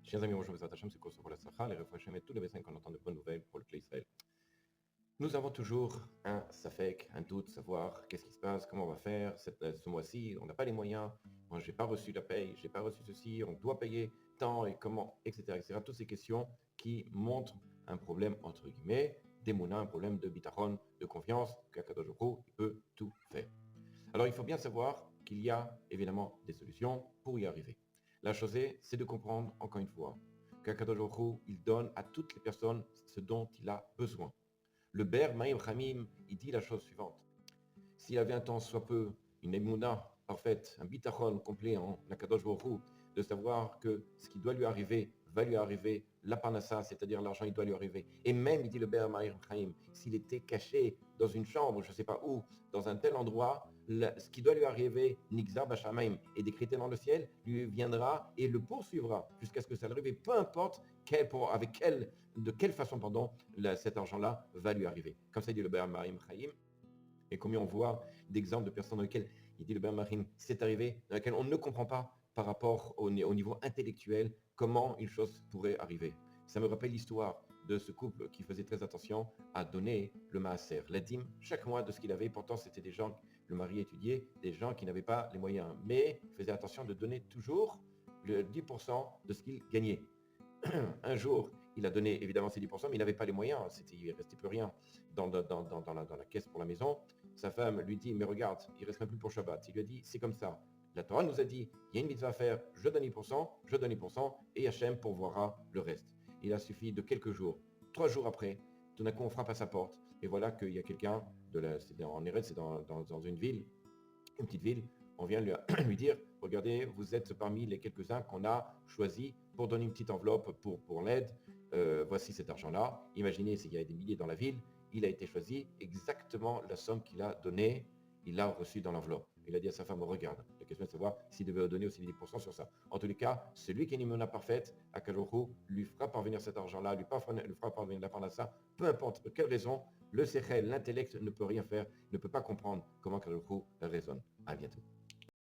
Chers amis, bonjour, Bezrat Hashem, c'est Kosovo pour la Sacha, les Refouachem et tous les médecins qu'on entend de bonnes nouvelles pour le Clé Israël. Nous avons toujours un safek, un doute, savoir qu'est-ce qui se passe, comment on va faire ce mois-ci, on n'a pas les moyens, moi j'ai pas reçu la paye, j'ai pas reçu ceci, on doit payer tant et comment, etc., etc. Toutes ces questions qui montrent un problème entre guillemets d'émouna, un problème de bitachon, de confiance, qu'Akadosh Baruch Hu peut tout faire. Alors il faut bien savoir qu'il y a évidemment des solutions pour y arriver. La chose c'est de comprendre encore une fois qu'Akadosh Baruch Hu, il donne à toutes les personnes ce dont il a besoin. Le Ber Maïm Hamim, il dit la chose suivante. S'il avait un temps soit peu, une émouna parfaite, un bitachon complet en Akadosh Baruch Hu, de savoir que ce qui doit lui arriver va lui arriver, la parnassa, c'est-à-dire l'argent, il doit lui arriver. Et même, il dit le Ber Maïm Chaim, s'il était caché dans une chambre, je ne sais pas où, dans un tel endroit, ce qui doit lui arriver, Nixar Bashamaim, est décrété dans le ciel, lui viendra et le poursuivra jusqu'à ce que ça lui arrive, et peu importe de quelle façon cet argent-là va lui arriver. Comme ça dit le Ber Maïm Chaim. Et combien on voit d'exemples de personnes dans lesquelles il dit le Ber Marim, c'est arrivé, dans lesquelles on ne comprend pas par rapport au niveau intellectuel comment une chose pourrait arriver. Ça me rappelle l'histoire de ce couple qui faisait très attention à donner le maaser, la dîme, chaque mois de ce qu'il avait. Pourtant, c'était des gens, le mari étudiait, des gens qui n'avaient pas les moyens, mais il faisait attention de donner toujours le 10% de ce qu'il gagnait. Un jour, il a donné évidemment ses 10%, mais il n'avait pas les moyens, il ne restait plus rien dans la caisse pour la maison. Sa femme lui dit, mais regarde, il ne reste même plus pour Shabbat. Il lui a dit, c'est comme ça. La Torah nous a dit, il y a une mitzvah à faire, je donne 10%, je donne 10%, et Hachem pourvoira le reste. Il a suffi de quelques jours. 3 jours après, tout d'un coup, on frappe à sa porte, et voilà qu'il y a quelqu'un, en Eretz, c'est dans une ville, une petite ville, on vient lui dire, regardez, vous êtes parmi les quelques-uns qu'on a choisis pour donner une petite enveloppe pour l'aide. Voici cet argent-là. Imaginez s'il y a des milliers dans la ville, il a été choisi, exactement la somme qu'il a donnée, il l'a reçue dans l'enveloppe. Il a dit à sa femme, regarde, la question est de savoir s'il devait donner aussi 10% sur ça. En tous les cas, celui qui est une imona parfaite, Akadosh Baruch Hu lui fera parvenir cet argent-là, lui fera parvenir la parnassa, peu importe pour quelle raison, le sechel, l'intellect ne peut rien faire, ne peut pas comprendre comment Akadosh Baruch Hu raisonne. À bientôt.